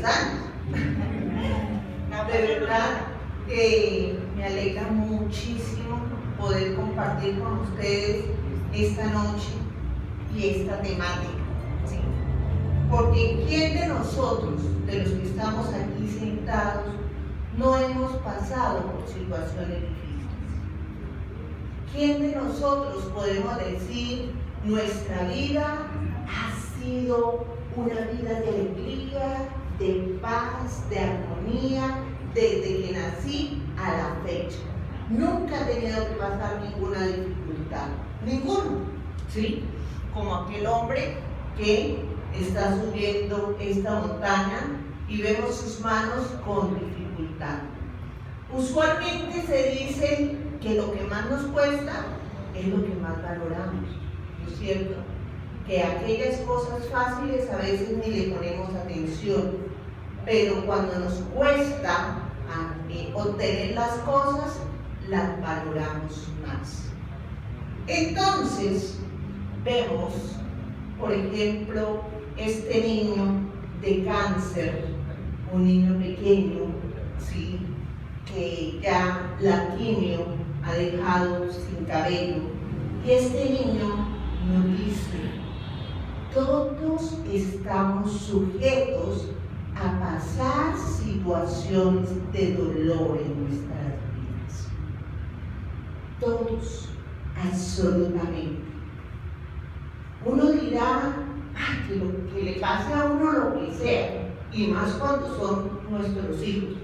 están. De verdad que me alegra muchísimo poder compartir con ustedes esta noche y esta temática, ¿sí? Porque ¿quién de nosotros, de los que estamos aquí sentados, no hemos pasado por situaciones difíciles? ¿Quién de nosotros podemos decir nuestra vida ha sido una vida de alegría, de paz, de armonía, desde que nací a la fecha? Nunca he tenido que pasar ninguna dificultad, ninguno, ¿sí? Como aquel hombre que está subiendo esta montaña y vemos sus manos con dificultad. Usualmente se dice que lo que más nos cuesta es lo que más valoramos, ¿no es cierto? Que aquellas cosas fáciles a veces ni le ponemos atención, pero cuando nos cuesta obtener las cosas, las valoramos más. Entonces, vemos, por ejemplo, este niño de cáncer, un niño pequeño, ¿sí? Que ya la quimio ha dejado sin cabello, y este niño nos dice: todos estamos sujetos a pasar situaciones de dolor en nuestras vidas. Todos, absolutamente. Uno dirá que le pase a uno lo que sea, y más cuando son nuestros hijos,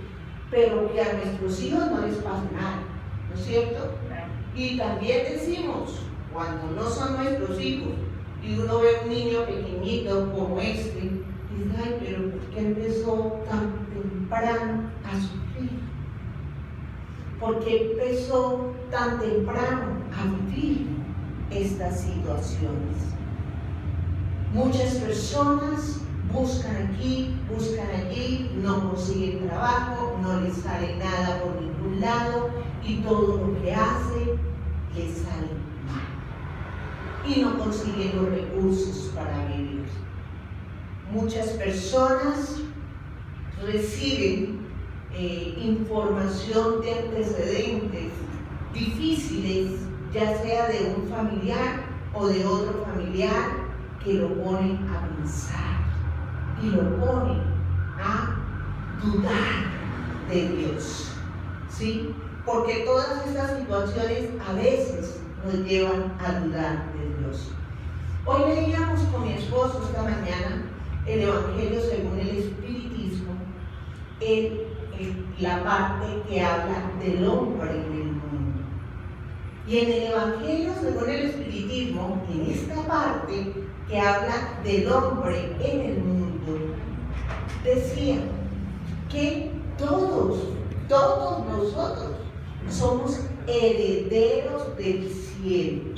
pero que a nuestros hijos no les pase nada, ¿no es cierto? Y también decimos, cuando no son nuestros hijos, y uno ve un niño pequeñito como este, dice: ay, pero ¿por qué empezó tan temprano a sufrir? ¿Por qué empezó tan temprano a vivir estas situaciones? Muchas personas buscan aquí, buscan allí, no consiguen trabajo, no les sale nada por ningún lado, y todo lo que hacen les sale mal. Y no consiguen los recursos para vivir. Muchas personas reciben información de antecedentes difíciles, ya sea de un familiar o de otro familiar, que lo ponen a pensar y lo ponen a dudar de Dios, ¿sí? Porque todas estas situaciones a veces nos llevan a dudar de Dios. Hoy leíamos con mi esposo esta mañana el Evangelio según el Espiritismo, la parte que habla del hombre en el mundo. Y en el Evangelio según el Espiritismo, en esta parte que habla del hombre en el mundo, decía que todos nosotros somos herederos del cielo.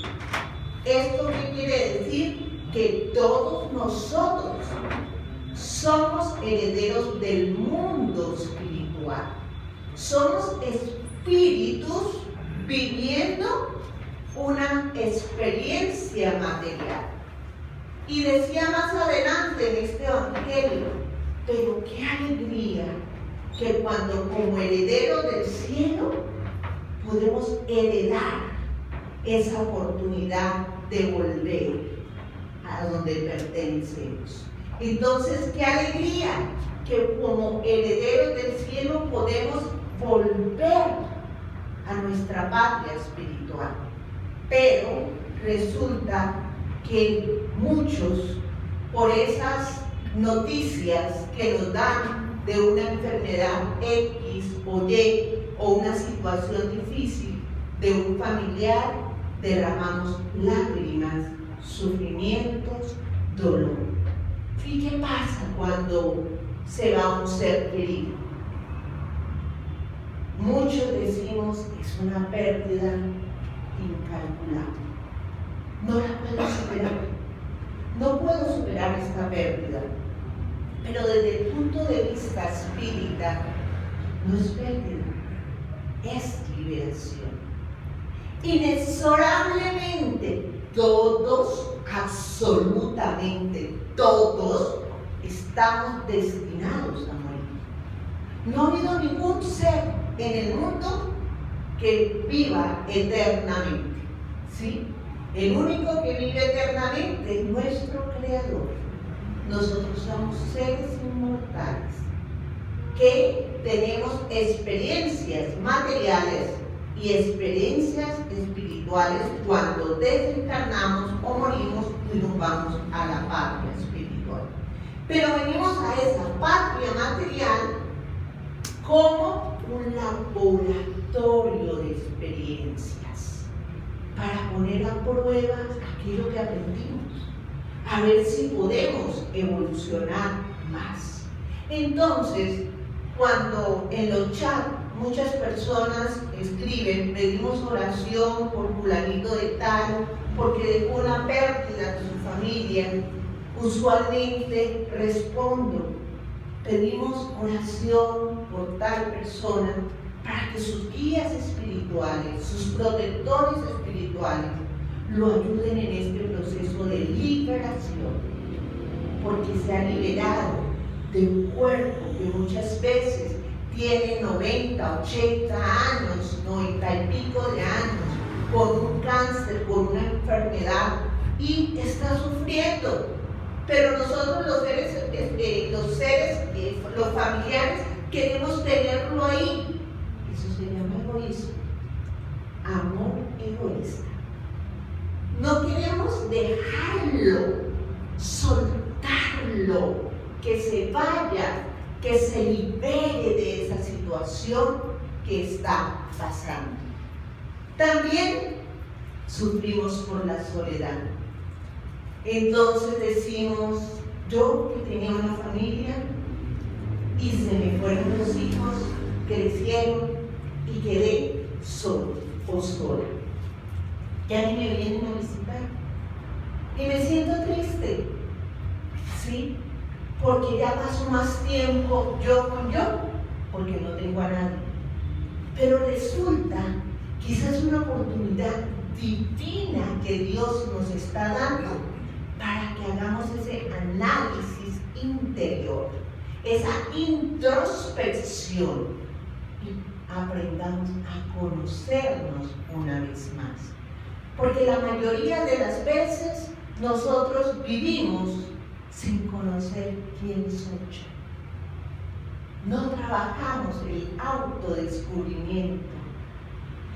¿Esto qué quiere decir? Que todos nosotros somos herederos del mundo espiritual. Somos espíritus viviendo una experiencia material. Y decía más adelante en este Evangelio: pero qué alegría que cuando como herederos del cielo podemos heredar esa oportunidad de volver a donde pertenecemos. Entonces, qué alegría que como herederos del cielo podemos volver a nuestra patria espiritual. Pero resulta que muchos, por esas noticias que nos dan de una enfermedad X o Y o una situación difícil de un familiar, derramamos lágrimas, sufrimientos, dolor. ¿Y qué pasa cuando se va un ser querido? Muchos decimos: es una pérdida incalculable. No la puedo superar. No puedo superar esta pérdida. Pero desde el punto de vista espírita, no es pérdida, es liberación. Inexorablemente, todos, absolutamente todos, estamos estamos destinados a morir. No ha habido ningún ser en el mundo que viva eternamente, ¿sí? El único que vive eternamente es nuestro Creador. Nosotros somos seres inmortales que tenemos experiencias materiales y experiencias espirituales cuando desencarnamos o morimos y nos vamos a la patria espiritual. Pero venimos a esa patria material como un laboratorio de experiencias para poner a prueba aquello que aprendimos, a ver si podemos evolucionar más. Entonces, cuando en los chats muchas personas escriben, pedimos oración por fulanito de tal, porque dejó una pérdida de su familia, usualmente respondo, pedimos oración por tal persona para que sus guías espirituales, sus protectores espirituales, lo ayuden en este proceso de liberación, porque se ha liberado de un cuerpo que muchas veces tiene 90, 80 años, 90 y pico de años, con un cáncer, con una enfermedad, y está sufriendo. Pero nosotros los familiares, queremos tenerlo ahí. Eso se llama egoísmo, amor egoísta. No queremos dejarlo, soltarlo, que se vaya, que se libere de esa situación que está pasando. También sufrimos por la soledad. Entonces decimos, yo que tenía una familia y se me fueron los hijos, crecieron y quedé solo o sola. Ya ni me vienen a visitar. Y me siento triste, ¿sí? Porque ya paso más tiempo yo con yo, porque no tengo a nadie. Pero resulta que esa es una oportunidad divina que Dios nos está dando para que hagamos ese análisis interior, esa introspección y aprendamos a conocernos una vez más. Porque la mayoría de las veces nosotros vivimos sin conocer quién soy yo. No trabajamos el autodescubrimiento.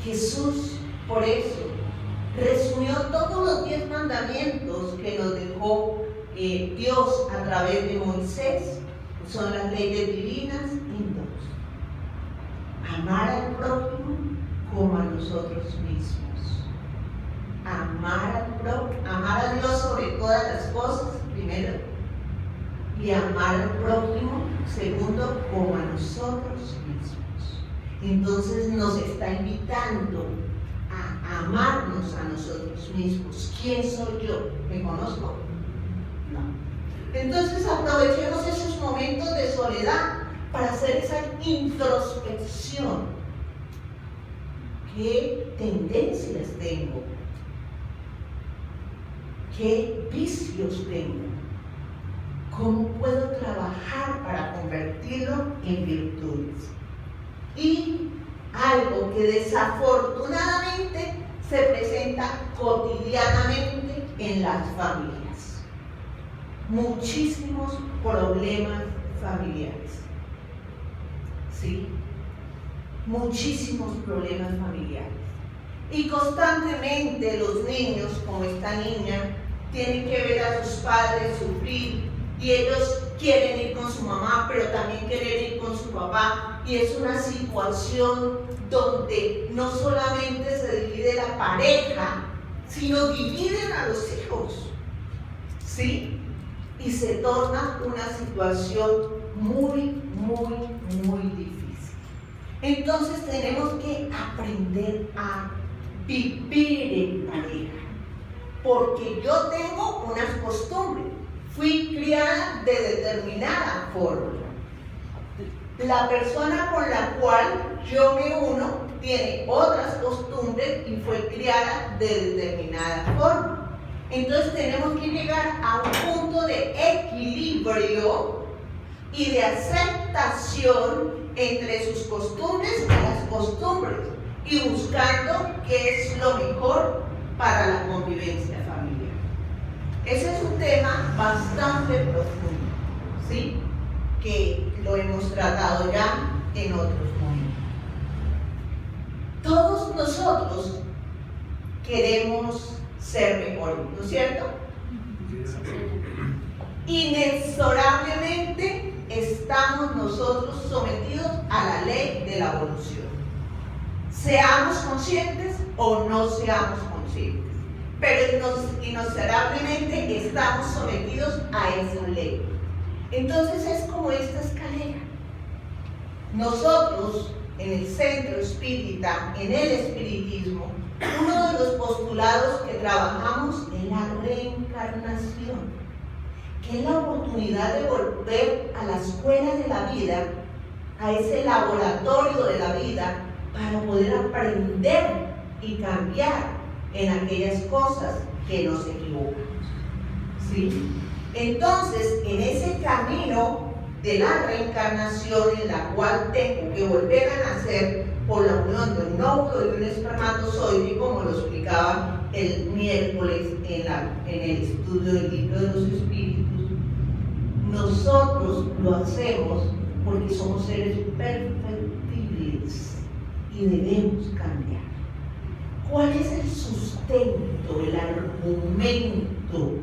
Jesús, por eso, resumió todos los 10 mandamientos que nos dejó Dios a través de Moisés. Son las leyes divinas en 2. Amar al prójimo como a nosotros mismos. Amar a Dios sobre todas las cosas, primero, y amar al prójimo, segundo, como a nosotros mismos. Entonces nos está invitando a amarnos a nosotros mismos. ¿Quién soy yo? ¿Me conozco? No. Entonces aprovechemos esos momentos de soledad para hacer esa introspección. ¿Qué tendencias tengo? ¿Qué vicios tengo? ¿Cómo puedo trabajar para convertirlo en virtudes? Y algo que desafortunadamente se presenta cotidianamente en las familias. Muchísimos problemas familiares. ¿Sí? Muchísimos problemas familiares. Y constantemente los niños, como esta niña, tienen que ver a sus padres sufrir y ellos quieren ir con su mamá, pero también quieren ir con su papá, y es una situación donde no solamente se divide la pareja, sino dividen a los hijos, ¿sí? Y se torna una situación muy, muy, muy difícil. Entonces tenemos que aprender a vivir en pareja, porque yo tengo unas costumbres, fui criada de determinada forma. La persona con la cual yo me uno tiene otras costumbres y fue criada de determinada forma. Entonces tenemos que llegar a un punto de equilibrio y de aceptación entre sus costumbres y las costumbres, y buscando qué es lo mejor para la convivencia familiar. Ese es un tema bastante profundo, ¿sí? Que lo hemos tratado ya en otros momentos. Todos nosotros queremos ser mejores, ¿no es cierto? Inexorablemente estamos nosotros sometidos a la ley de la evolución. Seamos conscientes o no seamos conscientes, pero inexorablemente estamos sometidos a esa ley. Entonces es como esta escalera. Nosotros, en el centro espírita, en el espiritismo, uno de los postulados que trabajamos es la reencarnación, que es la oportunidad de volver a la escuela de la vida, a ese laboratorio de la vida, para poder aprender y cambiar en aquellas cosas que nos equivocamos. ¿Sí? Entonces, en ese camino de la reencarnación, en la cual tengo que volver a nacer por la unión de un óvulo y un espermatozoide, como lo explicaba el miércoles en el estudio del libro de los espíritus, nosotros lo hacemos porque somos seres perfectibles y debemos cambiar. ¿Cuál es el sustento, el argumento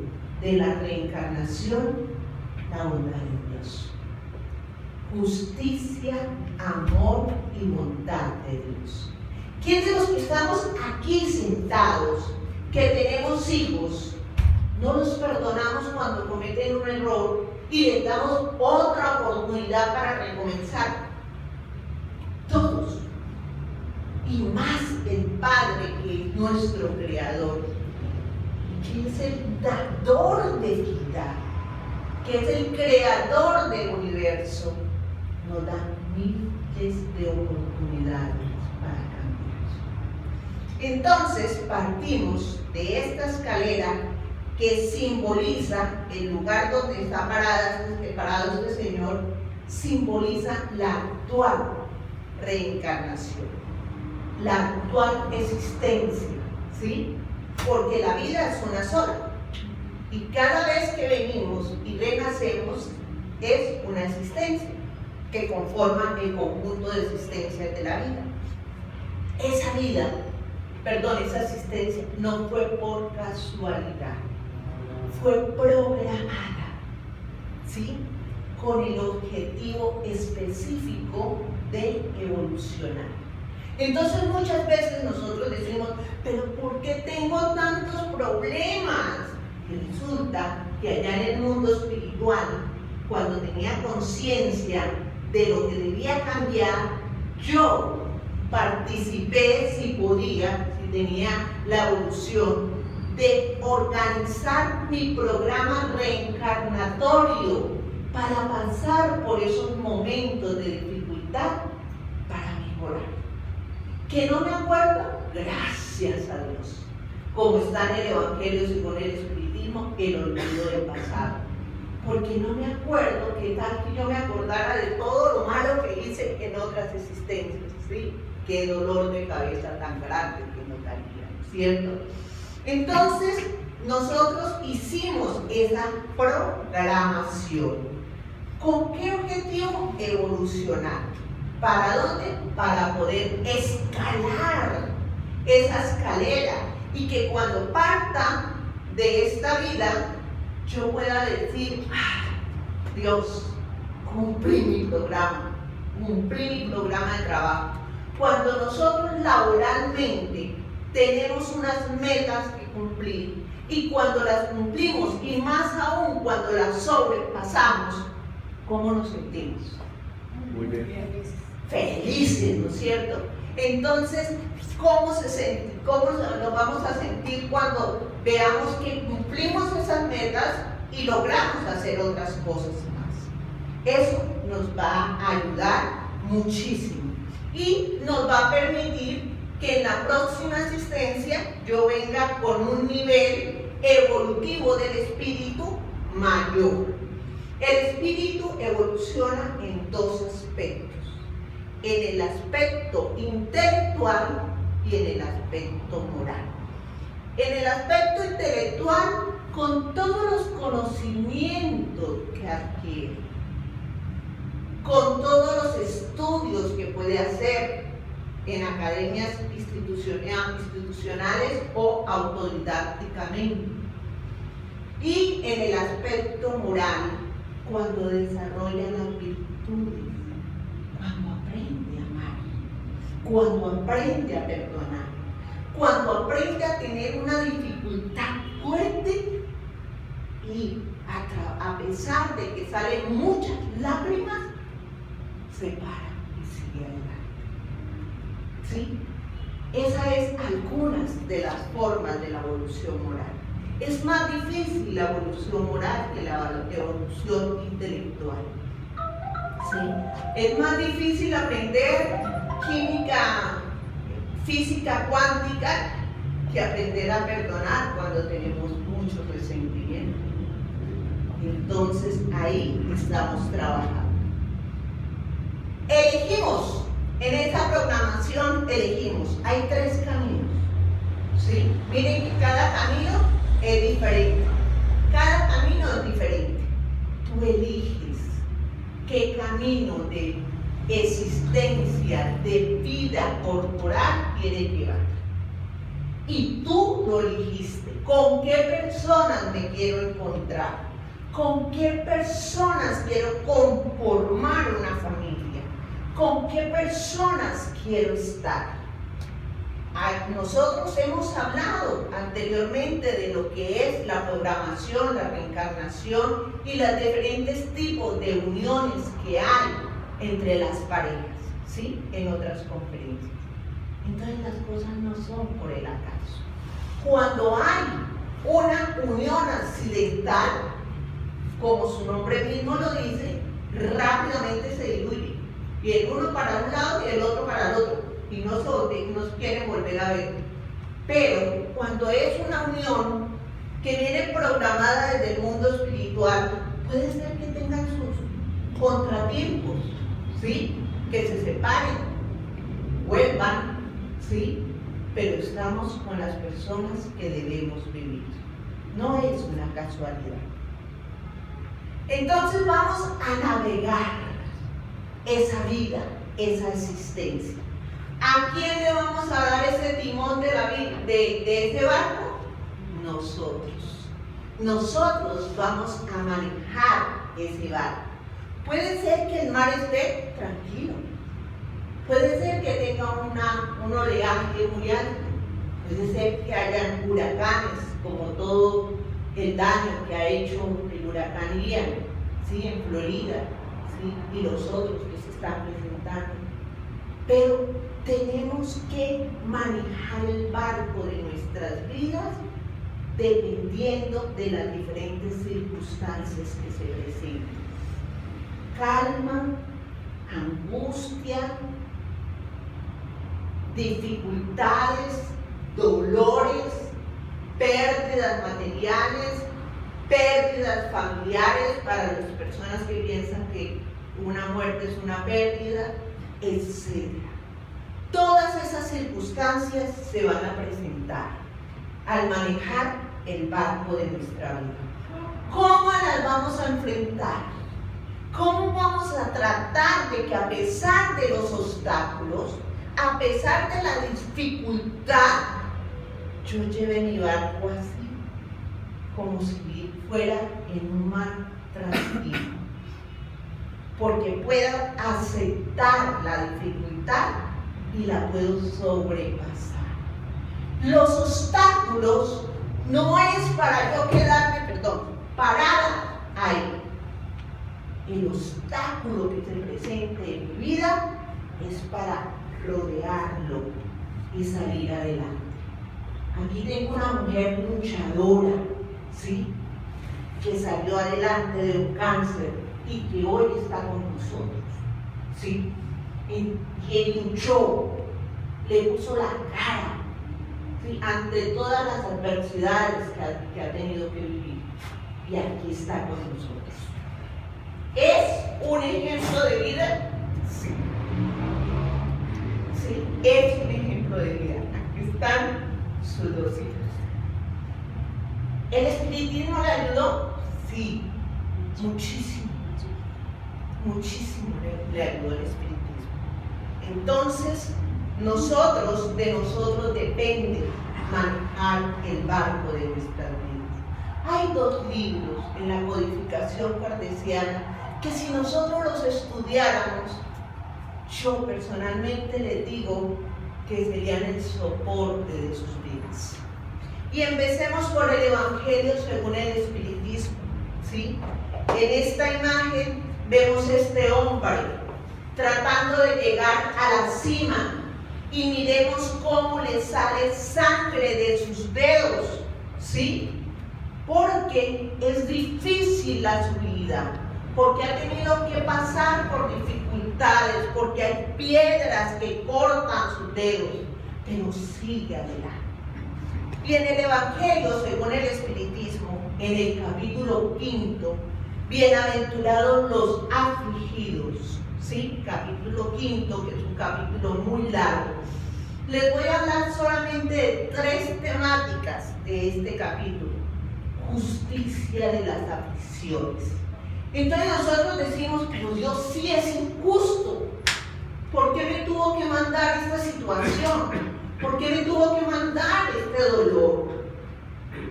de la reencarnación? La bondad de Dios. Justicia, amor y bondad de Dios. ¿Quién de los que estamos aquí sentados, que tenemos hijos, no los perdonamos cuando cometen un error y les damos otra oportunidad para recomenzar? Todos. Y más el Padre, que es nuestro Creador, que es el dador de vida, que es el creador del universo, nos da miles de oportunidades para cambiar. Entonces partimos de esta escalera que simboliza el lugar donde está parado este Señor, simboliza la actual reencarnación, la actual existencia, ¿sí? Porque la vida es una sola. Y cada vez que venimos y renacemos es una existencia que conforma el conjunto de existencias de la vida. Esa existencia no fue por casualidad, fue programada, ¿sí? Con el objetivo específico de evolucionar. Entonces muchas veces nosotros decimos, pero ¿por qué tengo tantos problemas? Y resulta que allá en el mundo espiritual, cuando tenía conciencia de lo que debía cambiar, yo participé, si podía, si tenía la evolución, de organizar mi programa reencarnatorio para pasar por esos momentos de dificultad para mejorar. ¿Que no me acuerdo? Gracias a Dios. Como está en el Evangelio según el Espiritismo, el olvido del pasado. Porque no me acuerdo que tal que yo me acordara de todo lo malo que hice en otras existencias, ¿sí? Qué dolor de cabeza tan grande que nos daría, ¿cierto? Entonces, nosotros hicimos esa programación. ¿Con qué objetivo? Evolucionar. ¿Para dónde? Para poder escalar esa escalera y que cuando parta de esta vida yo pueda decir, Dios, cumplí mi programa de trabajo. Cuando nosotros laboralmente tenemos unas metas que cumplir y cuando las cumplimos y más aún cuando las sobrepasamos, ¿cómo nos sentimos? Muy bien. Felices, ¿no es cierto? Entonces, ¿cómo nos vamos a sentir cuando veamos que cumplimos esas metas y logramos hacer otras cosas más? Eso nos va a ayudar muchísimo y nos va a permitir que en la próxima existencia yo venga con un nivel evolutivo del espíritu mayor. El espíritu evoluciona en dos aspectos, en el aspecto intelectual y en el aspecto moral. En el aspecto intelectual, con todos los conocimientos que adquiere, con todos los estudios que puede hacer en academias institucionales o autodidácticamente. Y en el aspecto moral, cuando desarrolla las virtudes, cuando aprende a amar, cuando aprende a perdonar, cuando aprende a tener una dificultad fuerte y a pesar de que salen muchas lágrimas, se para y sigue adelante. ¿Sí? Esas es algunas de las formas de la evolución moral. Es más difícil la evolución moral que la evolución intelectual. ¿Sí? Es más difícil aprender química, física cuántica que aprender a perdonar cuando tenemos mucho resentimiento. Entonces ahí estamos trabajando. Elegimos, en esta programación elegimos, hay 3 caminos. ¿Sí? Miren que cada camino es diferente. Cada camino es diferente. Tú eliges qué camino de existencia, de vida corporal quieres llevar. Y tú lo elegiste. ¿Con qué personas me quiero encontrar? ¿Con qué personas quiero conformar una familia? ¿Con qué personas quiero estar? Nosotros hemos hablado anteriormente de lo que es la programación, la reencarnación y los diferentes tipos de uniones que hay entre las parejas, ¿sí? En otras conferencias. Entonces las cosas no son por el acaso. Cuando hay una unión accidental, como su nombre mismo lo dice, rápidamente se diluye. Y el uno para un lado y el otro para el otro. Y no se quieren volver a ver. Pero cuando es una unión que viene programada desde el mundo espiritual, puede ser que tengan sus contratiempos, ¿sí? Que se separen, vuelvan, ¿sí? Pero estamos con las personas que debemos vivir. No es una casualidad. Entonces vamos a navegar esa vida, esa existencia. ¿A quién le vamos a dar ese timón de la vida, de ese barco? Nosotros. Nosotros vamos a manejar ese barco. Puede ser que el mar esté tranquilo. Puede ser que tenga un oleaje muy alto. Puede ser que hayan huracanes, como todo el daño que ha hecho el huracán Ian, ¿sí? En Florida, ¿sí? Y los otros que se están presentando. Pero tenemos que manejar el barco de nuestras vidas dependiendo de las diferentes circunstancias que se presentan. Calma, angustia, dificultades, dolores, pérdidas materiales, pérdidas familiares para las personas que piensan que una muerte es una pérdida, etc. Todas esas circunstancias se van a presentar al manejar el barco de nuestra vida. ¿Cómo las vamos a enfrentar? ¿Cómo vamos a tratar de que a pesar de los obstáculos, a pesar de la dificultad, yo lleve mi barco así, como si fuera en un mar tranquilo? Porque pueda aceptar la dificultad y la puedo sobrepasar. Los obstáculos no es para yo quedarme, parada ahí. El obstáculo que se presente en mi vida es para rodearlo y salir adelante. Aquí tengo una mujer luchadora, ¿sí? Que salió adelante de un cáncer y que hoy está con nosotros, ¿sí? Y luchó, le puso la cara, ¿sí? Ante todas las adversidades que ha tenido que vivir, y aquí está con nosotros. ¿Es un ejemplo de vida? Sí. Sí, es un ejemplo de vida. Aquí están sus dos hijos. ¿El espiritismo le ayudó? Sí, muchísimo. Muchísimo le ayudó el espiritismo. Entonces, de nosotros depende manejar el barco de nuestras vidas. Hay dos libros en la codificación cartesiana que si nosotros los estudiáramos, yo personalmente les digo que serían el soporte de sus vidas. Y empecemos por el Evangelio según el Espiritismo, ¿sí? En esta imagen vemos este hombre tratando de llegar a la cima y miremos cómo le sale sangre de sus dedos, ¿sí? Porque es difícil la subida, porque ha tenido que pasar por dificultades, porque hay piedras que cortan sus dedos, pero sigue adelante. Y en el Evangelio, según el Espiritismo, en el capítulo 5, bienaventurados los afligidos, ¿sí? Capítulo 5, que es un capítulo muy largo. Les voy a hablar solamente de 3 temáticas de este capítulo. Justicia de las aflicciones. Entonces nosotros decimos, pero Dios sí es injusto. ¿Por qué me tuvo que mandar esta situación? ¿Por qué me tuvo que mandar este dolor?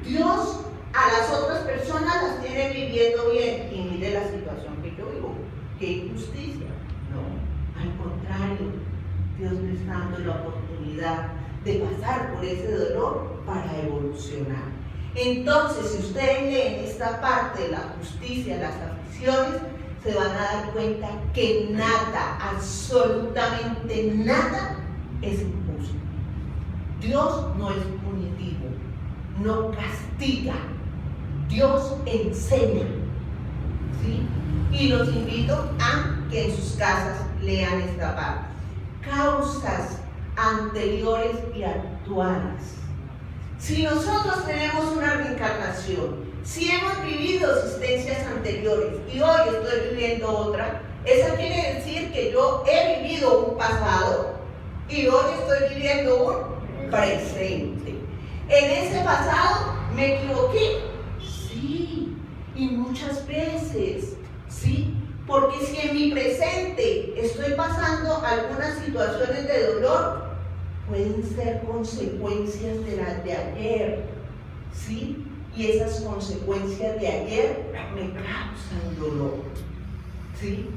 Dios a las otras personas las tiene viviendo bien. Y mire la situación que yo vivo. ¿Qué injusticia? No, al contrario, Dios me está dando la oportunidad de pasar por ese dolor para evolucionar. Entonces, si ustedes leen esta parte de la justicia, las aflicciones, se van a dar cuenta que nada, absolutamente nada, es injusto. Dios no es punitivo, no castiga, Dios enseña, ¿sí? Y los invito a que en sus casas lean esta parte. Causas anteriores y actuales. Si nosotros tenemos una reencarnación, si hemos vivido existencias anteriores y hoy estoy viviendo otra, eso quiere decir que yo he vivido un pasado y hoy estoy viviendo un presente. En ese pasado me equivoqué, sí, y muchas veces, sí, porque si en mi presente estoy pasando algunas situaciones de dolor, pueden ser consecuencias de las de ayer, ¿sí? Y esas consecuencias de ayer me causan dolor, ¿sí?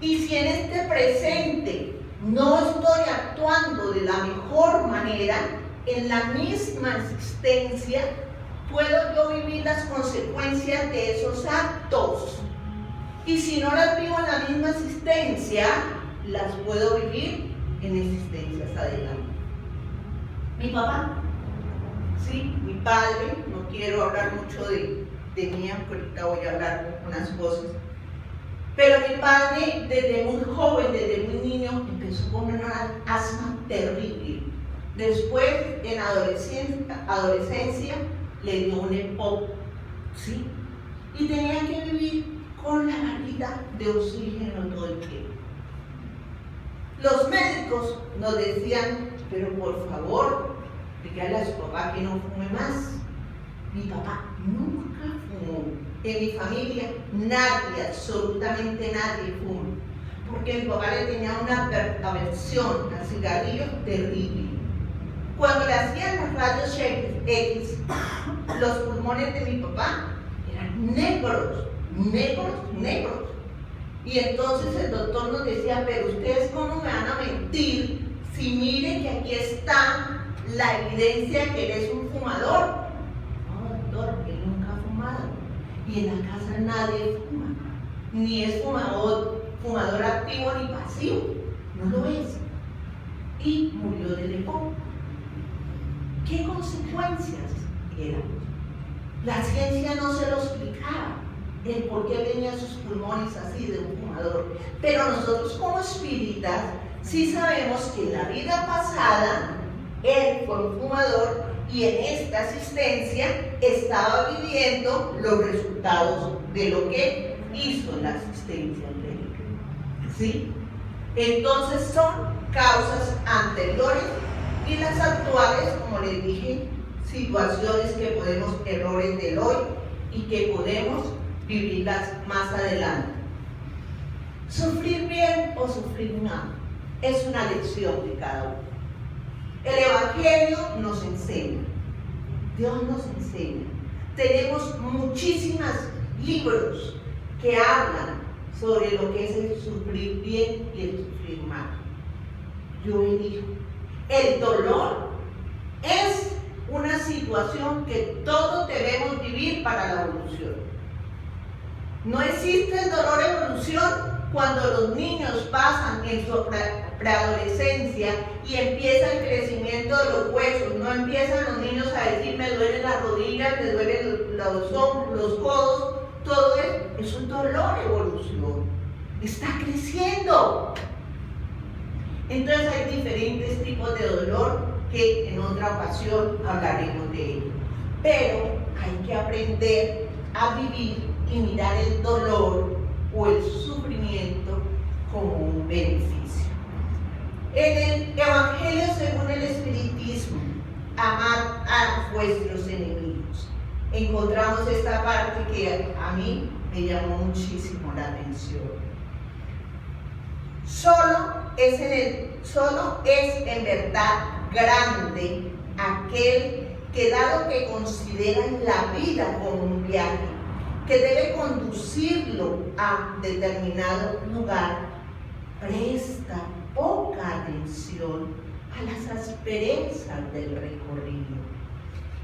Y si en este presente no estoy actuando de la mejor manera, en la misma existencia, puedo yo vivir las consecuencias de esos actos. Y si no las vivo en la misma existencia, las puedo vivir en existencias adelante. Mi papá, sí, mi padre, no quiero hablar mucho de mí, porque ahorita voy a hablar unas cosas, pero mi padre desde muy joven, desde muy niño, empezó con una asma terrible. Después, en adolescencia, le dio un EPOC, ¿sí? Y tenía que vivir con la varita de oxígeno todo el tiempo. Los médicos nos decían, pero por favor, dígale a su papá que no fume más. Mi papá nunca fumó. En mi familia nadie, absolutamente nadie fuma. Porque mi papá le tenía una aversión al cigarrillo terrible. Cuando le hacían los rayos X, los pulmones de mi papá eran negros. Y entonces el doctor nos decía, pero ustedes cómo me van a mentir si miren que aquí está la evidencia que él es un fumador. No, doctor, él nunca ha fumado. Y en la casa nadie fuma. Ni es fumador activo ni pasivo. No lo es. Y murió de EPOC. ¿Qué consecuencias eran? La ciencia no se lo explicaba, el por qué tenía sus pulmones así de un fumador. Pero nosotros como espíritas sí sabemos que en la vida pasada él fue un fumador y en esta existencia estaba viviendo los resultados de lo que hizo la asistencia angélica. ¿Sí? Entonces son causas anteriores y las actuales, como les dije, situaciones que podemos, errores del hoy y que podemos vivirlas más adelante. Sufrir bien o sufrir mal es una lección de cada uno. El Evangelio nos enseña, Dios nos enseña. Tenemos muchísimos libros que hablan sobre lo que es el sufrir bien y el sufrir mal. Yo elijo. El dolor es una situación que todos debemos vivir para la evolución. No existe el dolor evolución cuando los niños pasan en su preadolescencia y empieza el crecimiento de los huesos. No empiezan los niños a decir me duelen las rodillas, me duelen los hombros, los codos. Todo es un dolor evolución. Está creciendo. Entonces hay diferentes tipos de dolor que en otra ocasión hablaremos de ello. Pero hay que aprender a vivir y mirar el dolor o el sufrimiento como un beneficio. En el Evangelio según el Espiritismo, amad a vuestros enemigos. Encontramos esta parte que a mí me llamó muchísimo la atención. Solo es en verdad grande aquel que, dado que considera la vida como un viaje, que debe conducirlo a determinado lugar, presta poca atención a las asperezas del recorrido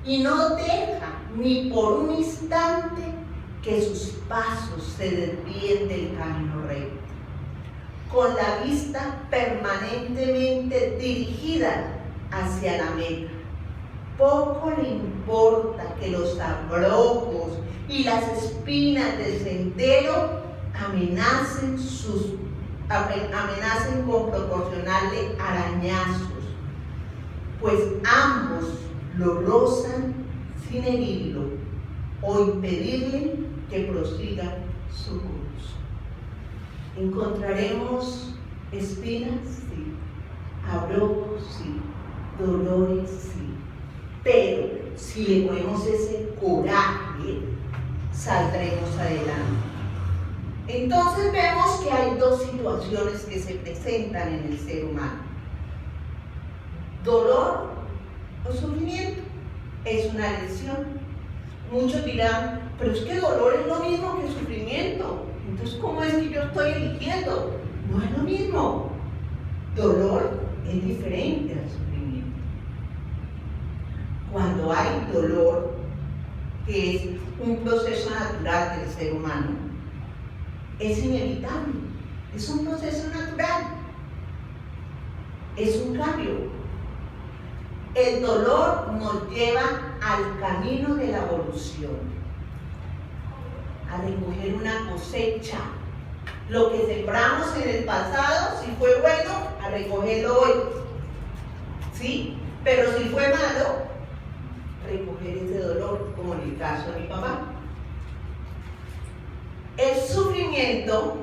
y no deja ni por un instante que sus pasos se desvíen del camino recto, con la vista permanentemente dirigida hacia la meta. Poco le importa que los abrojos y las espinas del sendero amenacen con proporcionarle arañazos, pues ambos lo rozan sin herirlo o impedirle que prosiga su curso. ¿Encontraremos espinas? Sí. Abrojos, sí. Dolores, sí. Pero si le ponemos ese coraje, saldremos adelante. Entonces vemos que hay dos situaciones que se presentan en el ser humano: dolor o sufrimiento. Es una lección. Muchos dirán, pero es que dolor es lo mismo que sufrimiento. Entonces, ¿cómo es que yo estoy eligiendo? No es lo mismo. Dolor es diferente al sufrimiento. Cuando hay dolor, que es un proceso natural del ser humano, es inevitable, es un proceso natural, es un cambio. El dolor nos lleva al camino de la evolución, a recoger una cosecha. Lo que sembramos en el pasado, si fue bueno, a recogerlo hoy, ¿sí? Pero si fue malo, recoger ese dolor, como en el caso de mi papá. El sufrimiento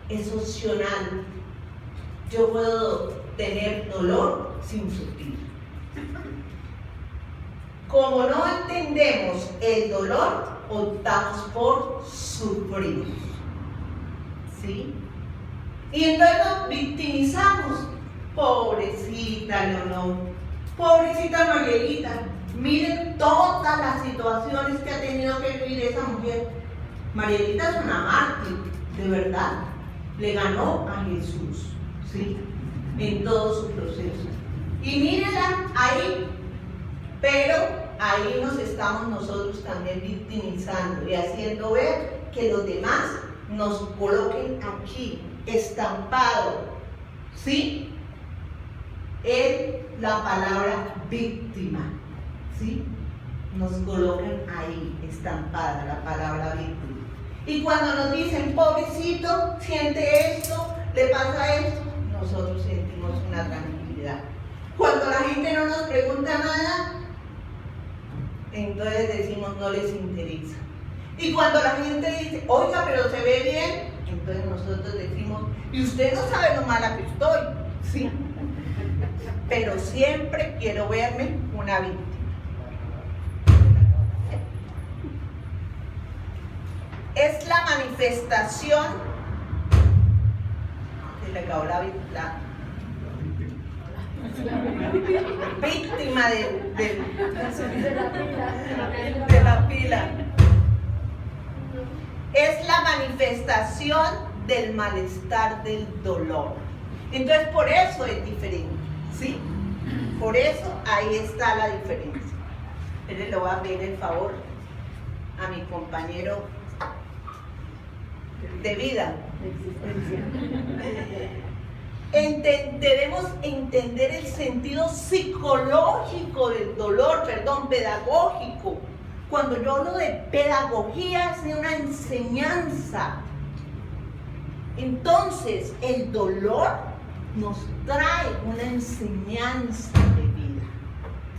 es opcional. Yo puedo tener dolor sin sufrir. Como no entendemos el dolor, optamos por sufrir. ¿Sí? Y entonces nos victimizamos. Pobrecita Leonor, pobrecita Marielita. Miren todas las situaciones que ha tenido que vivir esa mujer. Marielita es una mártir, de verdad. Le ganó a Jesús, ¿sí? En todo su proceso. Y mírenla ahí. Pero ahí nos estamos nosotros también victimizando y haciendo ver que los demás nos coloquen aquí, estampado, ¿sí? En la palabra víctima, ¿sí? Nos colocan ahí, estampada la palabra víctima. Y cuando nos dicen, pobrecito, siente esto, le pasa esto, nosotros sentimos una tranquilidad. Cuando la gente no nos pregunta nada, entonces decimos no les interesa. Y cuando la gente dice, oiga, pero se ve bien, entonces nosotros decimos, y usted no sabe lo mala que estoy, ¿sí? Pero siempre quiero verme una víctima. Es la manifestación, se le acabó la víctima de la pila. Es la manifestación del malestar, del dolor. Entonces por eso es diferente, ¿sí? Por eso ahí está la diferencia. Le voy a pedir el favor a mi compañero de vida. Debemos entender el sentido psicológico del dolor, pedagógico. Cuando yo hablo de pedagogía es de una enseñanza. Entonces, el dolor nos trae una enseñanza de vida,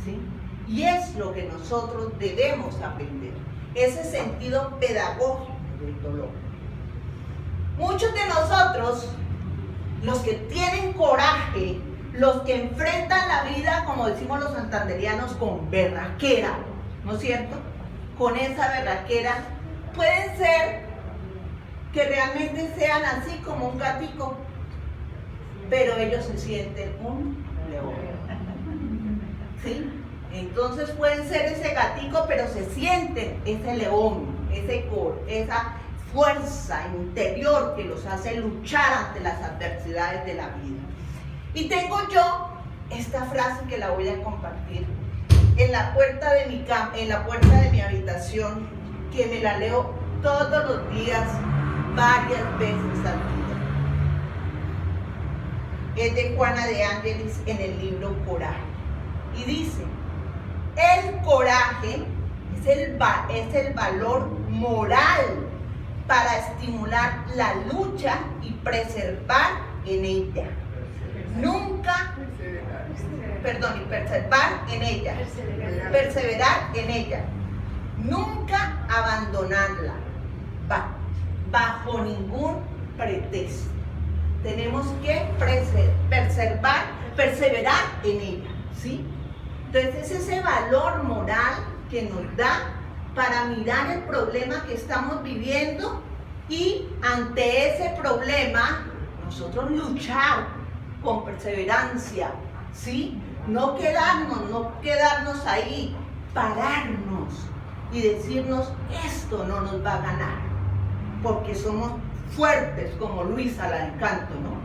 ¿sí? Y es lo que nosotros debemos aprender, ese sentido pedagógico del dolor. Muchos de nosotros, los que tienen coraje, los que enfrentan la vida, como decimos los santanderianos, con berraquera, ¿no es cierto? Con esa berraquera, pueden ser que realmente sean así como un gatico, pero ellos se sienten un león, ¿sí? Entonces pueden ser ese gatico, pero se sienten ese león, esa fuerza interior que los hace luchar ante las adversidades de la vida. Y tengo yo esta frase que la voy a compartir en la puerta de mi habitación, que me la leo todos los días, varias veces al día. Es de Juana de Ángelis en el libro Coraje. Y dice, el coraje es el valor moral para estimular la lucha y preservar en ella. Perseverar en ella. Nunca abandonarla bajo ningún pretexto. Tenemos que perseverar en ella, ¿sí? Entonces es ese valor moral que nos da para mirar el problema que estamos viviendo y ante ese problema nosotros luchar con perseverancia, ¿sí? No quedarnos ahí, pararnos y decirnos esto no nos va a ganar, porque somos fuertes como Luisa, la de Encanto, ¿no?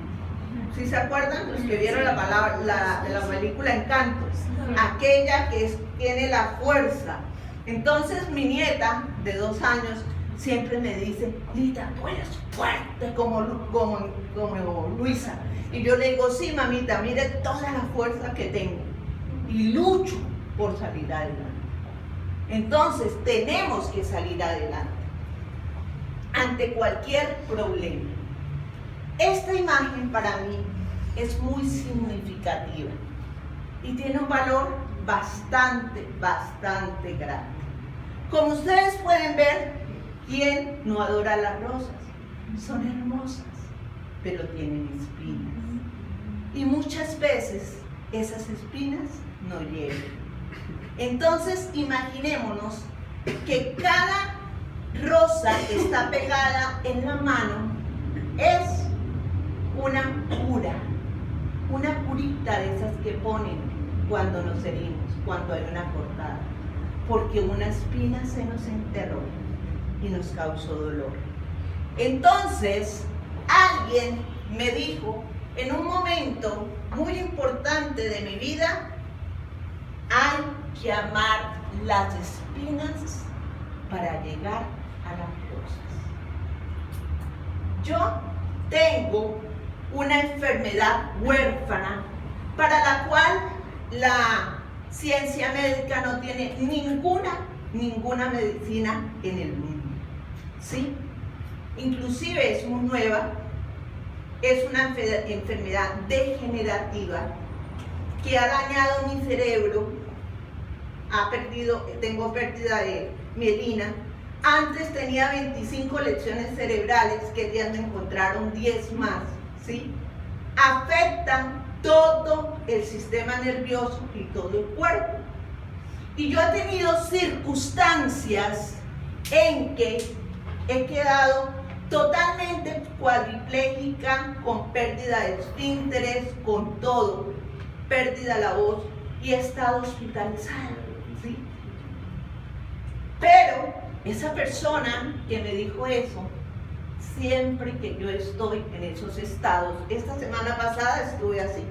¿Sí se acuerdan? Los que vieron la película Encanto, aquella que tiene la fuerza. Entonces mi nieta de 2 años siempre me dice, Lita, tú eres fuerte como Luisa. Y yo le digo, sí, mamita, mire toda la fuerza que tengo y lucho por salir adelante. Entonces tenemos que salir adelante ante cualquier problema. Esta imagen para mí es muy significativa y tiene un valor bastante grande. Como ustedes pueden ver, ¿quién no adora las rosas? Son hermosas, pero tienen espinas. Y muchas veces esas espinas no llegan. Entonces imaginémonos que cada rosa que está pegada en la mano es una curita de esas que ponen cuando nos herimos, cuando hay una cortada, porque una espina se nos enterró y nos causó dolor. Entonces, alguien me dijo, en un momento muy importante de mi vida, hay que amar las espinas para llegar a las rosas. Yo tengo una enfermedad huérfana para la cual la ciencia médica no tiene ninguna medicina en el mundo, ¿sí? Inclusive es muy nueva, es una enfermedad degenerativa que ha dañado mi cerebro, tengo pérdida de mielina, Antes tenía 25 lesiones cerebrales, que ya me encontraron 10 más, ¿sí? Afectan todo el sistema nervioso y todo el cuerpo. Y yo he tenido circunstancias en que he quedado totalmente cuadriplégica, con pérdida de esfínteres, con todo, pérdida de la voz, y he estado hospitalizada, ¿sí? Pero esa persona que me dijo eso, siempre que yo estoy en esos estados, esta semana pasada estuve así.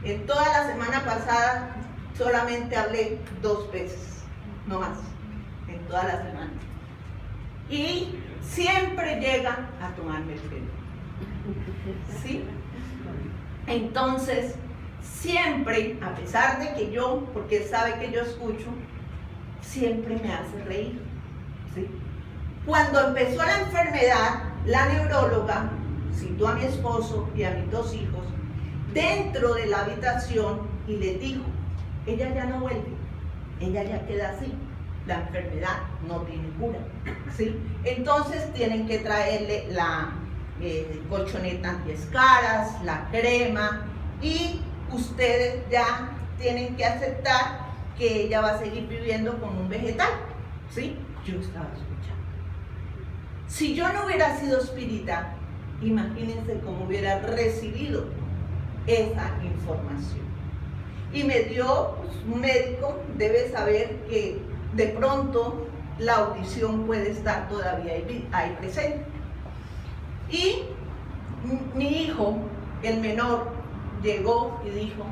En toda la semana pasada solamente hablé 2 veces, no más, en toda la semana. Y siempre llega a tomarme el pelo, ¿sí? Entonces, siempre, a pesar de que yo, porque él sabe que yo escucho, siempre me hace reír, ¿sí? Cuando empezó la enfermedad, la neuróloga citó a mi esposo y a mis 2 hijos dentro de la habitación y les dijo: ella ya no vuelve, ella ya queda así, la enfermedad no tiene cura, ¿sí? Entonces tienen que traerle la colchoneta antiescaras, la crema, y ustedes ya tienen que aceptar que ella va a seguir viviendo como un vegetal, ¿sí? Yo estaba escuchando. Si yo no hubiera sido espírita, imagínense cómo hubiera recibido esa información. Y me dio, pues, un médico debe saber que de pronto la audición puede estar todavía ahí presente. Y mi hijo, el menor, llegó y dijo: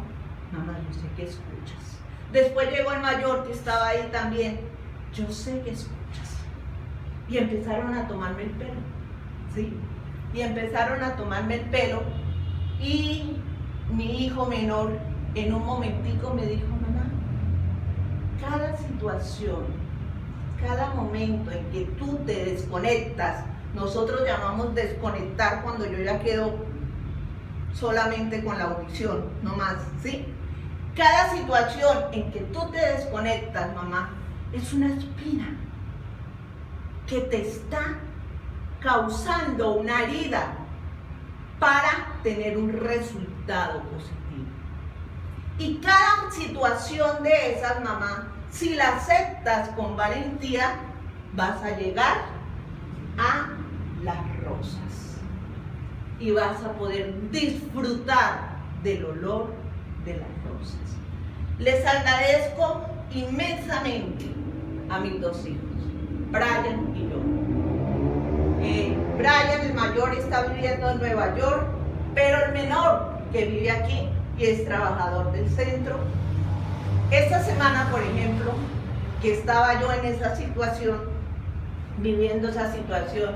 mamá, yo sé que escuchas. Después llegó el mayor, que estaba ahí también: yo sé que escuchas. Y empezaron a tomarme el pelo, ¿sí? Y empezaron a tomarme el pelo, y mi hijo menor en un momentico me dijo: mamá, cada situación, cada momento en que tú te desconectas, nosotros llamamos desconectar cuando yo ya quedo solamente con la audición, no más, ¿sí? Cada situación en que tú te desconectas, mamá, es una espina que te está causando una herida para tener un resultado positivo. Y cada situación de esas, mamá, si la aceptas con valentía, vas a llegar a las rosas y vas a poder disfrutar del olor de las rosas. Les agradezco inmensamente a mis 2 hijos, Brian y yo. Brian, el mayor, está viviendo en Nueva York, pero el menor, que vive aquí y es trabajador del centro. Esta semana, por ejemplo, que estaba yo en esa situación, viviendo esa situación,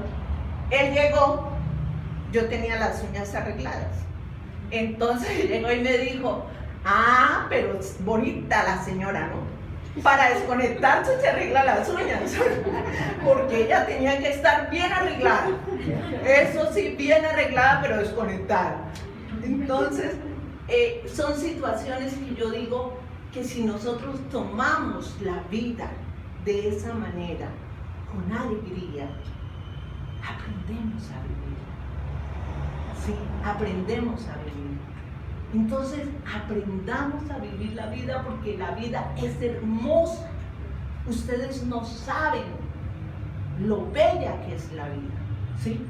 él llegó, yo tenía las uñas arregladas. Entonces llegó y me dijo: ah, pero es bonita la señora, ¿no? Para desconectarse se arregla las uñas, porque ella tenía que estar bien arreglada. Eso sí, bien arreglada, pero desconectada. Entonces, son situaciones que yo digo que si nosotros tomamos la vida de esa manera, con alegría, aprendemos a vivir. Sí, aprendemos a vivir. Entonces, aprendamos a vivir la vida, porque la vida es hermosa. Ustedes no saben lo bella que es la vida, ¿sí?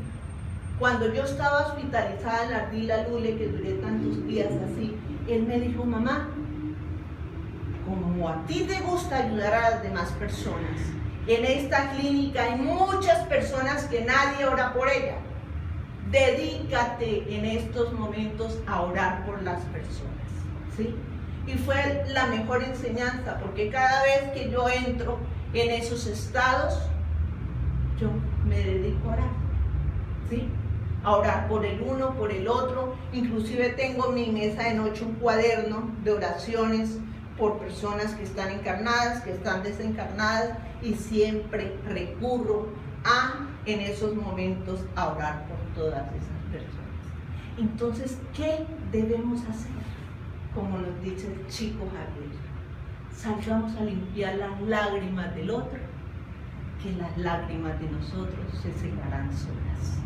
Cuando yo estaba hospitalizada en la Ardila Lule, que duré tantos días así, él me dijo: mamá, como a ti te gusta ayudar a las demás personas, en esta clínica hay muchas personas que nadie ora por ellas. Dedícate en estos momentos a orar por las personas, ¿sí? Y fue la mejor enseñanza, porque cada vez que yo entro en esos estados, yo me dedico a orar, ¿sí? A orar por el uno, por el otro. Inclusive tengo en mi mesa de noche un cuaderno de oraciones por personas que están encarnadas, que están desencarnadas, y siempre recurro en esos momentos a orar por todas esas personas. Entonces, ¿qué debemos hacer? Como nos dice el chico Javier, salgamos a limpiar las lágrimas del otro, que las lágrimas de nosotros se secarán solas.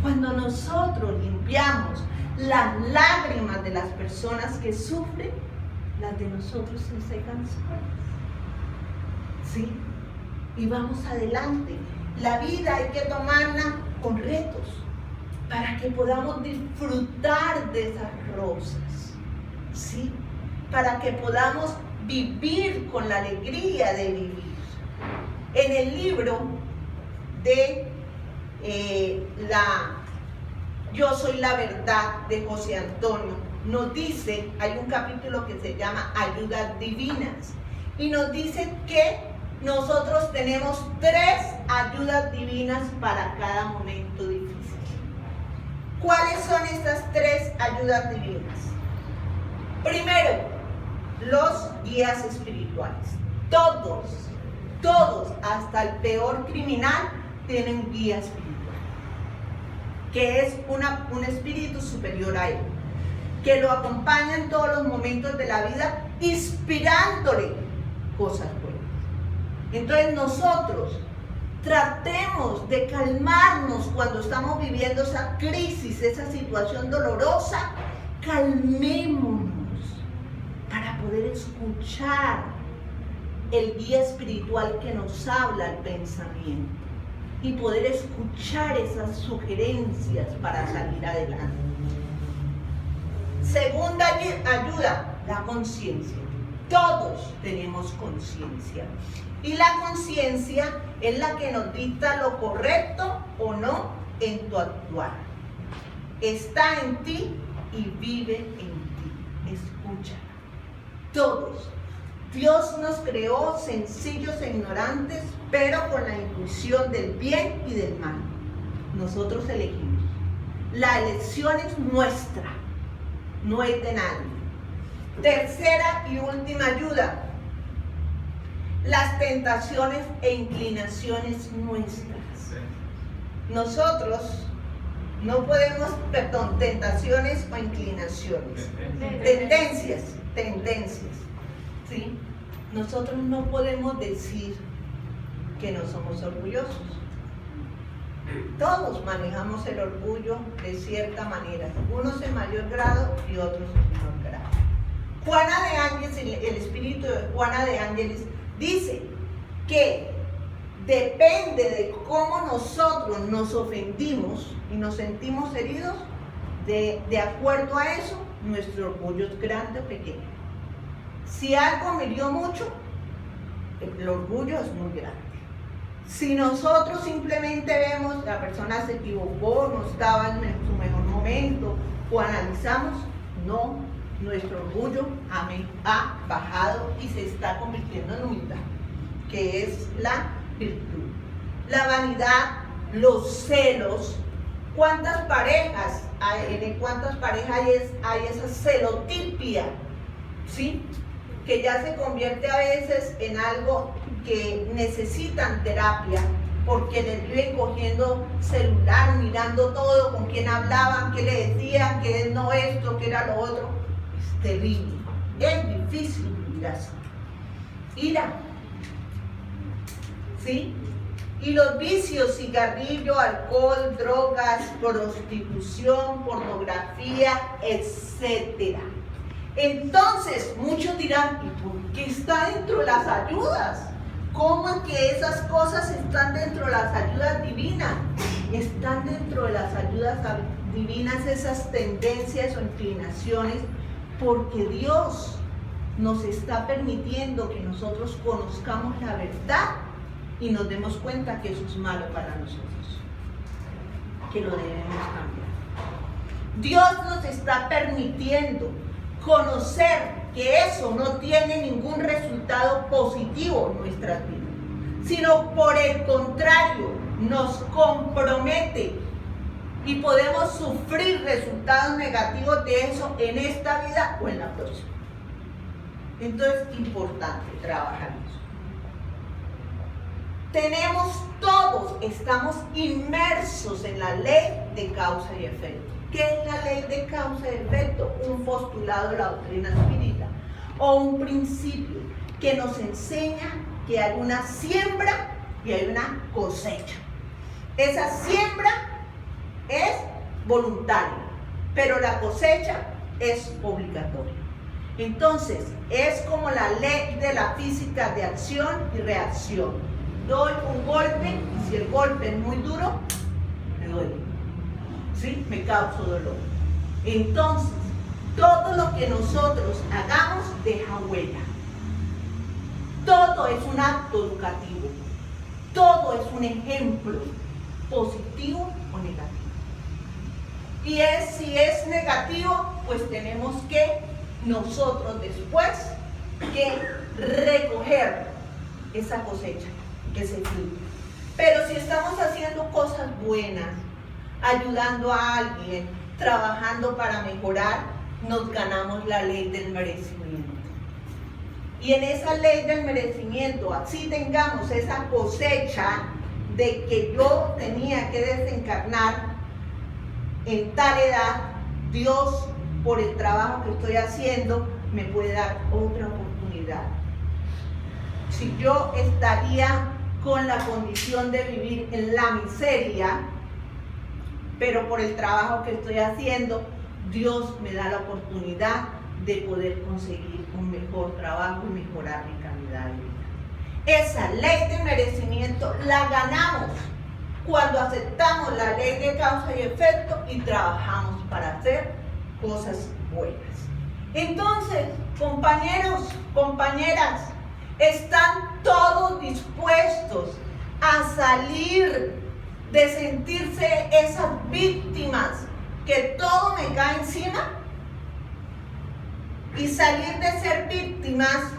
Cuando nosotros limpiamos las lágrimas de las personas que sufren, las de nosotros se secan solas. ¿Sí? Y vamos adelante. La vida hay que tomarla con retos para que podamos disfrutar de esas rosas. ¿Sí? Para que podamos vivir con la alegría de vivir. En el libro de Yo soy la verdad de José Antonio, nos dice, hay un capítulo que se llama Ayudas Divinas, y nos dice que nosotros tenemos 3 ayudas divinas para cada momento difícil. ¿Cuáles son estas 3 ayudas divinas? Primero, los guías espirituales. Todos, hasta el peor criminal, tienen guía espiritual, que es un espíritu superior a él, que lo acompaña en todos los momentos de la vida, inspirándole cosas buenas. Entonces nosotros tratemos de calmarnos cuando estamos viviendo esa crisis, esa situación dolorosa. Calmémonos para poder escuchar el guía espiritual que nos habla el pensamiento y poder escuchar esas sugerencias para salir adelante. Segunda ayuda, la conciencia. Todos tenemos conciencia. Y la conciencia es la que nos dicta lo correcto o no en tu actuar. Está en ti y vive en ti. Escúchala. Todos. Dios nos creó sencillos e ignorantes, pero con la intuición del bien y del mal. Nosotros elegimos. La elección es nuestra, no es de nadie. Tercera y última ayuda, las tentaciones e inclinaciones nuestras. Nosotros no podemos, tentaciones o inclinaciones, tendencias, ¿sí? Nosotros no podemos decir que no somos orgullosos. Todos manejamos el orgullo de cierta manera, unos en mayor grado y otros en menor grado. Juana de Ángeles, el espíritu de Juana de Ángeles, dice que depende de cómo nosotros nos ofendimos y nos sentimos heridos, de acuerdo a eso, nuestro orgullo es grande o pequeño. Si algo me hirió mucho, el orgullo es muy grande. Si nosotros simplemente vemos la persona se equivocó, no estaba en su mejor momento, o analizamos, no, nuestro orgullo ha bajado y se está convirtiendo en humildad, que es la virtud. La vanidad, los celos. ¿Cuántas parejas hay esa celotipia? ¿Sí? Que ya se convierte a veces en algo que necesitan terapia, porque les viven cogiendo celular, mirando todo, con quién hablaban, qué le decían, que no esto, que era lo otro. Es terrible, es difícil vivir así. Ira, ¿sí? Y los vicios, cigarrillo, alcohol, drogas, prostitución, pornografía, etc. Entonces, muchos dirán, ¿y por qué está dentro de las ayudas? ¿Cómo es que esas cosas están dentro de las ayudas divinas? Están dentro de las ayudas divinas esas tendencias o inclinaciones, porque Dios nos está permitiendo que nosotros conozcamos la verdad y nos demos cuenta que eso es malo para nosotros, que lo debemos cambiar. Dios nos está permitiendo conocer que eso no tiene ningún resultado positivo en nuestras vidas, sino por el contrario, nos compromete y podemos sufrir resultados negativos de eso en esta vida o en la próxima. Entonces es importante trabajar eso. Estamos inmersos en la ley de causa y efecto. ¿Qué es la ley de causa y efecto? Un postulado de la doctrina espírita o un principio que nos enseña que hay una siembra y hay una cosecha. Esa siembra es voluntaria, pero la cosecha es obligatoria. Entonces, es como la ley de la física de acción y reacción. Doy un golpe y si el golpe es muy duro, me duele. ¿Sí? Me causa dolor. Entonces, todo lo que nosotros hagamos deja huella. Todo es un acto educativo. Todo es un ejemplo, positivo o negativo. Y si es negativo, pues tenemos que nosotros después que recoger esa cosecha, ese fruto. Pero si estamos haciendo cosas buenas, ayudando a alguien, trabajando para mejorar, nos ganamos la ley del merecimiento. Y en esa ley del merecimiento, así tengamos esa cosecha de que yo tenía que desencarnar en tal edad, Dios, por el trabajo que estoy haciendo, me puede dar otra oportunidad. Si yo estaría con la condición de vivir en la miseria, pero por el trabajo que estoy haciendo, Dios me da la oportunidad de poder conseguir un mejor trabajo y mejorar mi calidad de vida. Esa ley de merecimiento la ganamos cuando aceptamos la ley de causa y efecto y trabajamos para hacer cosas buenas. Entonces, compañeros, compañeras, están todos dispuestos a salir de sentirse esas víctimas que todo me cae encima y salir de ser víctimas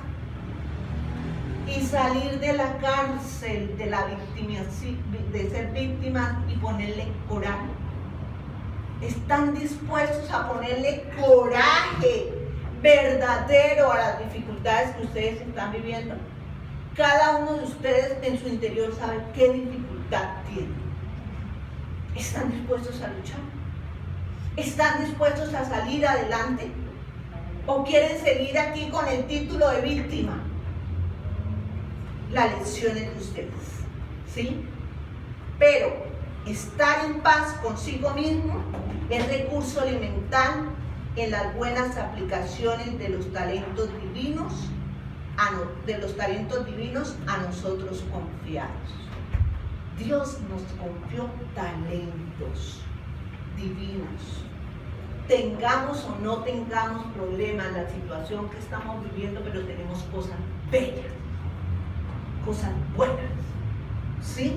y salir de la cárcel de la de ser víctimas y ponerle coraje. Están dispuestos a ponerle coraje verdadero a las dificultades que ustedes están viviendo. Cada uno de ustedes en su interior sabe qué dificultad tiene. ¿Están dispuestos a luchar? ¿Están dispuestos a salir adelante? ¿O quieren seguir aquí con el título de víctima? La lección es de ustedes, ¿sí? Pero estar en paz consigo mismo es recurso elemental en las buenas aplicaciones de los talentos divinos, a nosotros confiados. Dios nos confió talentos divinos. Tengamos o no tengamos problemas en la situación que estamos viviendo, pero tenemos cosas bellas, cosas buenas, ¿sí?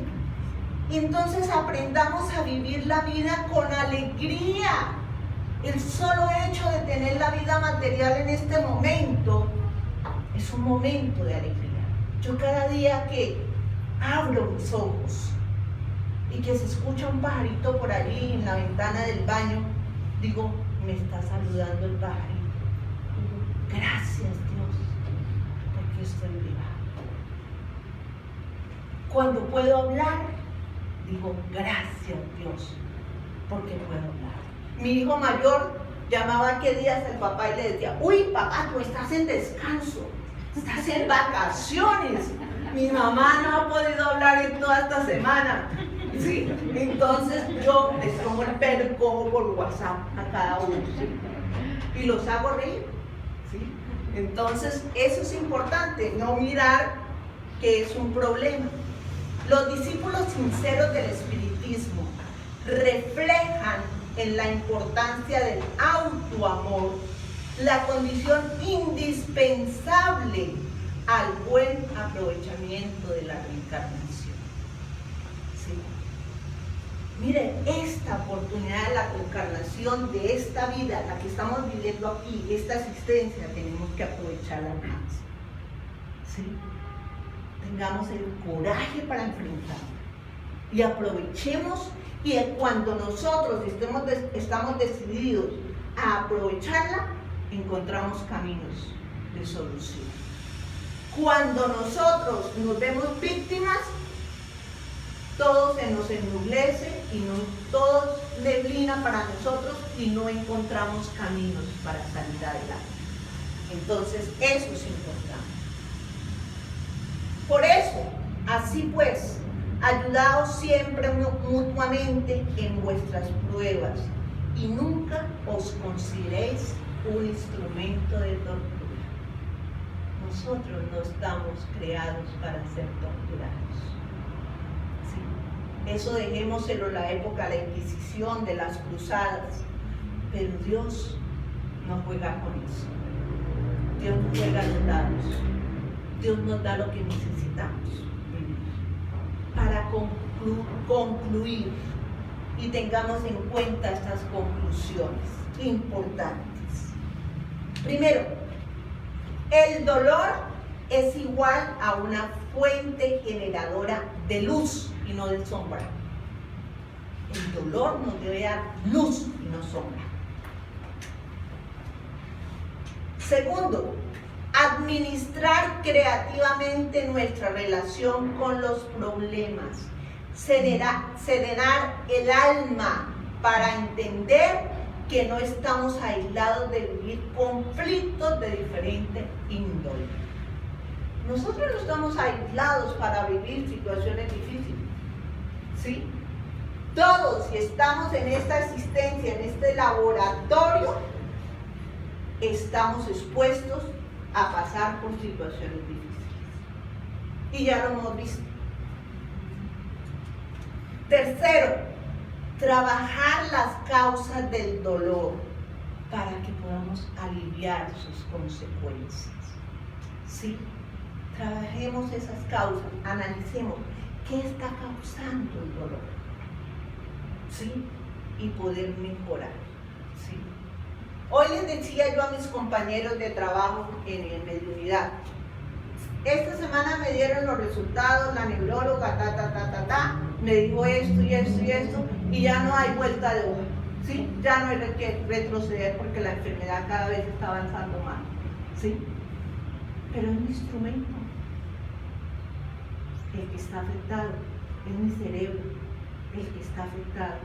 Entonces aprendamos a vivir la vida con alegría. El solo hecho de tener la vida material en este momento es un momento de alegría. Yo cada día que abro mis ojos y que se escucha un pajarito por allí en la ventana del baño, digo, me está saludando el pajarito. Gracias, Dios, porque estoy viva. Cuando puedo hablar, digo, gracias, Dios, porque puedo hablar. Mi hijo mayor llamaba aquel día al papá y le decía, uy, papá, tú estás en descanso, estás en vacaciones. Mi mamá no ha podido hablar en toda esta semana. ¿Sí? Entonces yo les tomo el pelo, cojo por WhatsApp a cada uno, ¿sí? Y los hago reír, ¿sí? Entonces eso es importante, no mirar que es un problema. Los discípulos sinceros del espiritismo reflejan en la importancia del autoamor la condición indispensable al buen aprovechamiento de la reencarnación. ¿Sí? Miren, esta oportunidad de la reencarnación de esta vida, la que estamos viviendo aquí, esta existencia, tenemos que aprovecharla al máximo. ¿Sí? Tengamos el coraje para enfrentarla y aprovechemos, y cuando nosotros estamos decididos a aprovecharla, encontramos caminos de solución. Cuando nosotros nos vemos víctimas, todo se nos ennublece y todo neblina para nosotros y no encontramos caminos para salir adelante. Entonces, eso es importante. Por eso, Así pues, ayudaos siempre mutuamente en vuestras pruebas y nunca os consideréis un instrumento de tortura. Nosotros no estamos creados para ser torturados. ¿Sí? Eso dejémoselo en la época de la Inquisición, de las cruzadas. Pero Dios no juega con eso. Dios no juega los dados. Dios nos da lo que necesitamos vivir. Para concluir, y tengamos en cuenta estas conclusiones importantes. Primero, el dolor es igual a una fuente generadora de luz y no de sombra. El dolor nos debe dar luz y no sombra. Segundo, administrar creativamente nuestra relación con los problemas, serenar el alma para entender que no estamos aislados de vivir conflictos de diferente índole. Nosotros no estamos aislados para vivir situaciones difíciles, ¿sí? Todos, si estamos en esta existencia, en este laboratorio, estamos expuestos a pasar por situaciones difíciles. Y ya lo hemos visto. Tercero, trabajar las causas del dolor para que podamos aliviar sus consecuencias. ¿Sí? Trabajemos esas causas, analicemos qué está causando el dolor. ¿Sí? Y poder mejorar. ¿Sí? Hoy les decía yo a mis compañeros de trabajo en el Mediunidad, esta semana me dieron los resultados, la neuróloga, me dijo esto y esto y esto, y ya no hay vuelta de hoja, ¿sí? Ya no hay que retroceder porque la enfermedad cada vez está avanzando más, ¿sí? Pero es mi instrumento, el que está afectado, es mi cerebro, el que está afectado,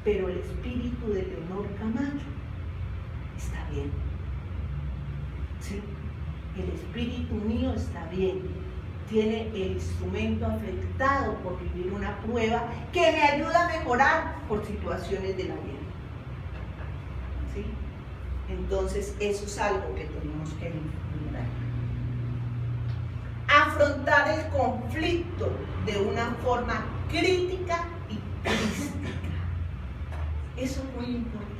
pero el espíritu de Leonor Camacho está bien, ¿sí? El espíritu mío está bien, tiene el instrumento afectado por vivir una prueba que me ayuda a mejorar por situaciones de la vida, ¿sí? Entonces eso es algo que tenemos que mejorar. Afrontar el conflicto de una forma crítica y crística, eso es muy importante.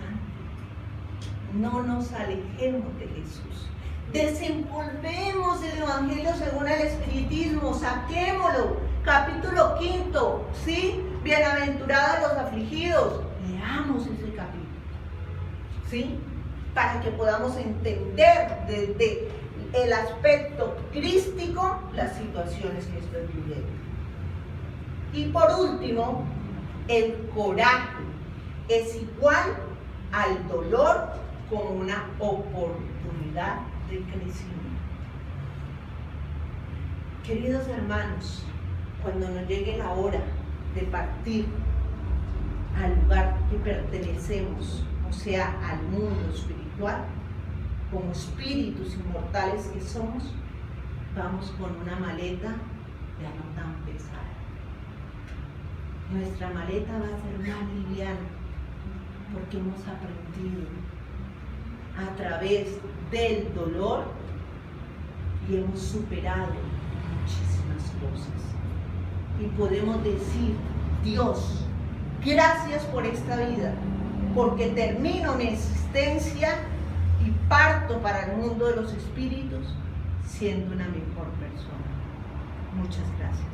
No nos alejemos de Jesús. Desempolvemos el Evangelio según el Espiritismo, saquémoslo. Capítulo 5, ¿sí? Bienaventurados los afligidos. Leamos ese capítulo, ¿sí? Para que podamos entender desde el aspecto crístico las situaciones que estoy viviendo. Y por último, el coraje es igual al dolor como una oportunidad de crecimiento. Queridos hermanos, cuando nos llegue la hora de partir al lugar que pertenecemos, o sea, al mundo espiritual, como espíritus inmortales que somos, vamos con una maleta ya no tan pesada. Nuestra maleta va a ser más liviana porque hemos aprendido a través del dolor y hemos superado muchísimas cosas. Y podemos decir, Dios, gracias por esta vida, porque termino mi existencia y parto para el mundo de los espíritus siendo una mejor persona. Muchas gracias.